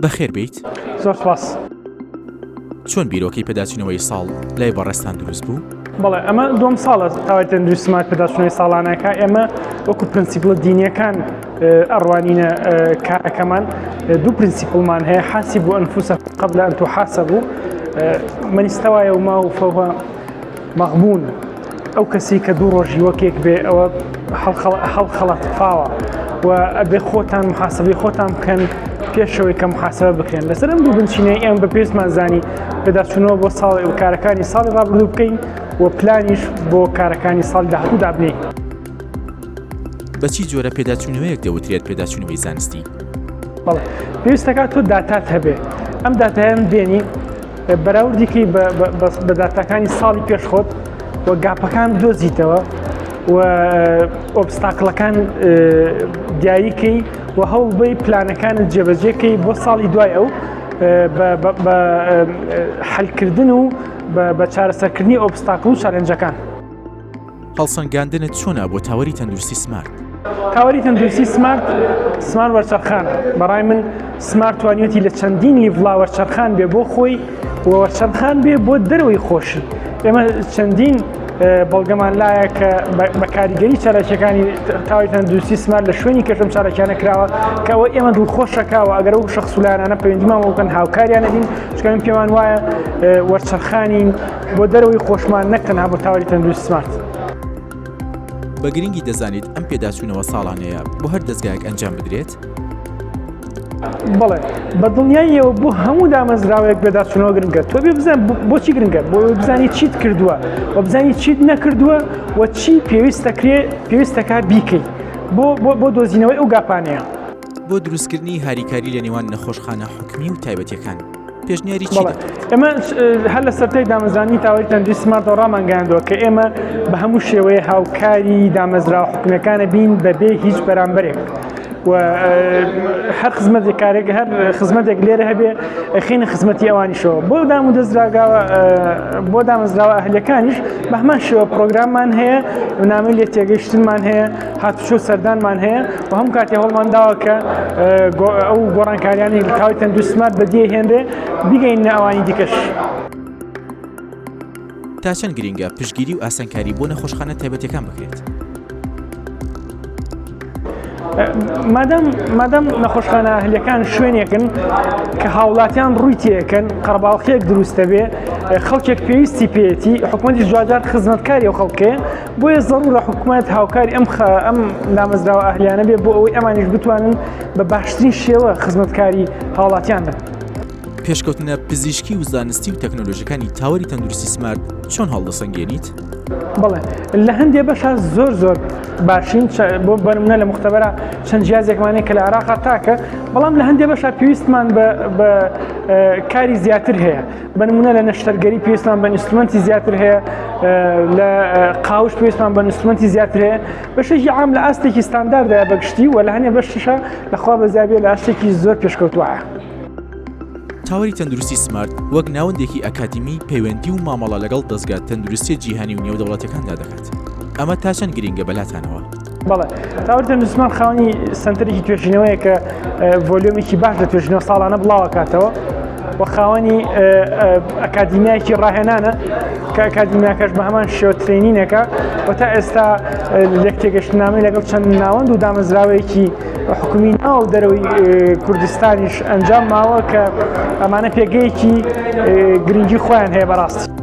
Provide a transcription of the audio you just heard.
بەخێر بیت؟ زۆر سپاس. چۆن بیرۆکەی پێداچوونەوەی ساڵ لای بەڕێستان دروست بوو؟ بەڵێ ئەمە دوم ساڵە تاوای تەندروستیمان پێداچوونەوەی ساڵانەکە ئێمە وەکو پرینسیپڵە دینیەکان ئەڕوانینە کارەکەمان دوو پرینسیپڵمان هەیە حاسبوا أنفسكم قبل أن تحاسبوا من استوى يومه فهو مغبون ئەو کەسی کە دوو ڕۆژی وەکێک بێ ئەوە هەڵخەڵەت فاوە و ئەبێ خۆتان محاسبەی خۆتان بکەن پێشەوەی کە محاسبە بکەن لەسەر ئەم دوو بنچینەی ئێمە بە پێشمان زانی پێداچوونەوە بۆ ساڵی و کارەکانی ساڵی ڕابردوو بکەین و پلانیش بۆ کارەکانی ساڵی داهاتوو دابنێین. بەچی جۆرە پێداچوونەوەیەک دەوترێت پێداچوونەوەی زانستی؟ بەڵێ پێویستەکە تۆ داتات هەبێ ئەم داتایان بێنی بەراوردیکەی بە داتاکانی ساڵی پێشخۆت و گاپەکان دۆزیتەوە و ئۆبستاکڵەکان دیاریکەی و هەوڵبەی پلانەکانت جێبەجێکەی بۆ ساڵی دوای ئەو بە حەلکردن و بە چارەسەرکردنی ئۆبستاکڵ و چالێنجەکان. هەڵسەنگاندنت چۆنە بۆ تاوەری تەندروستی سمارت؟ تاوەری تەندروستی سمارت وەرچەرخان بەڕای من سمارت توانیوەتی لە چەندین لیڤڵا وەرچەرخان بێ بۆ خۆی و وەرچەرخان بێ بۆ دەرەوەی خۆشی. ئێمە چەندین بەڵگەمان لایە کە بە کاریگەری چارەکیەکانی تاوەری تەندروستی سمارت لە شوێنی کەشم چارەکیانە کراوە کە ئەوە ئێمە دڵخۆشەکەوە ئەگەر ئەو شەخسولانانە پەیوەندیمان بکەن هاوکاریانە دین چکەم پێمان وایە وەرچەرخانین بۆ دەرەوەی خۆشمان نەکەن بۆ تاوەری تەندروستی سمارت. بە گرنگی دەزانیت ئەم پێداچوونەوە ساڵانەیە بۆ هەر دەستگایەک ئەنجام بدرێت؟ بەڵێ بە دڵنیاییەوە بۆ هەموو دامەزراوەیەک پێداچوونەوە گرنگە تۆ بێ بزان بۆچی گرنگە بۆ بزانی چیت کردووە و بزانی چیت نەکردووە و چی پێویستەکە بیکەیت بۆ دۆزینەوەی ئەو گاپانەیە. بۆ دروستکردنی هاریکاری لە نێوان نەخۆشخانە حکومی و تایبەتیەکان پێشنیاری چی؟ ئێمە هەر لە سەرەتای دامەزرانی تاوەری تەندروستی سمارتەوە ڕامانگەاندووە کە ئێمە بە هەموو شێوەیە هاوکاری دامەزراوە حکومیەکانە بین بەبێ هیچ بەرامبەرێک و هەر خزمەتێک کارێک هەر خزمەتێک لێرە هەبێ خینە خزمەتی ئەوانیشەوە بۆ دام و دەستراگاوە بۆ دامەزراوە ئەهلەکانیش بە هەمان شێوە پرۆگراممان هەیە نامەی لێ تێگەیشتنمان هەیە هاتوچۆ سەردانمان هەیە و هەم کاتی هەوڵمان داوە کە ئەو گۆڕانکاریانی تاوەری تەندروستی سمارت بەدیهێنرێ بیگەینە ئەوانی دیکەش. تا چەند گرنگە پشتگیری و ئاسانکاری بۆ نەخۆشخانە تایبەتیەکان بکرێت؟ مادام نەخۆشخانە ئەهلیەکان شوێنێکن کە هاوڵاتیان ڕووی تێکەن قەرباڵغیەک دروستە بێ خەڵکێک پێویستی پێێتی حکوومەتی جوادار خزمەتکاری و خەڵکێ بۆیە زەڕورە حکوومەت هاوکاری ئەم دامەزراوە ئەهلیانە بێ بۆ ئەوەی ئەمانیش بتوانن بە باشترین شێوە خزمەتکاری هاوڵاتیان بن. پێشکەوتنە پزیشکی و زانستی و تەکنۆلۆژیەکانی تاوەری تەندروستی سمارت چۆن هەڵدەسەنگێنیت؟ بەڵێ لە هەندێک بەشە زۆر باشین بۆ بەرمونە لە مختبەرە چەند جیازێکمانەیە کە لە عێراقا تاکە بەڵام لە هەندێک بەشە پێویستمان بە کاری زیاتر هەیە بەرمونە لە نەشتەرگەری پێویستمان بە ئینسترومنتی زیاتر هەیە لە قاوش پێویستمان بە ئینسترومنتی زیاتر هەیە بەشێکی عام لە ئاستێکی ستانداردایە بەگشتی و لە هەندێک بەشیشە لەخوا بەزیابێ لە ئاستێکی زۆر پێشکەوتووایە. تاوەری تەندروستی سمارت وەک ناوەندێکی ئەکادمی پەیوەندی و مامەڵە لەگەڵ دەستگا تەندروستی جیهانی و نێودەوڵەتەکاندا دەکات. ئەمە تا چەند گرنگە بەلاتانەوە؟ بەڵێ تاوەری تەندروستی سمارت خاوەنی سنتەرێکی توێژینەوەیە کە ڤۆلیۆمێکی باش لە توێژینەوە ساڵانە بڵاو کاتەوە و خاوەنی ئەکادمیایەکی ڕاهێنانە کە ئەکادمیاکەش بە هەمان شێوە ترێنینەکە و تا ئێستا لێک تێگەشتنامەی لەگەڵ چەند ناوەند و دامەزراوەیەکی حکومی ناو دەرەوەی کوردستانیش ئەنجام ماوە کە ئەمانە پێگەیەکی گرنگی خۆیان هەیە بەڕاستی.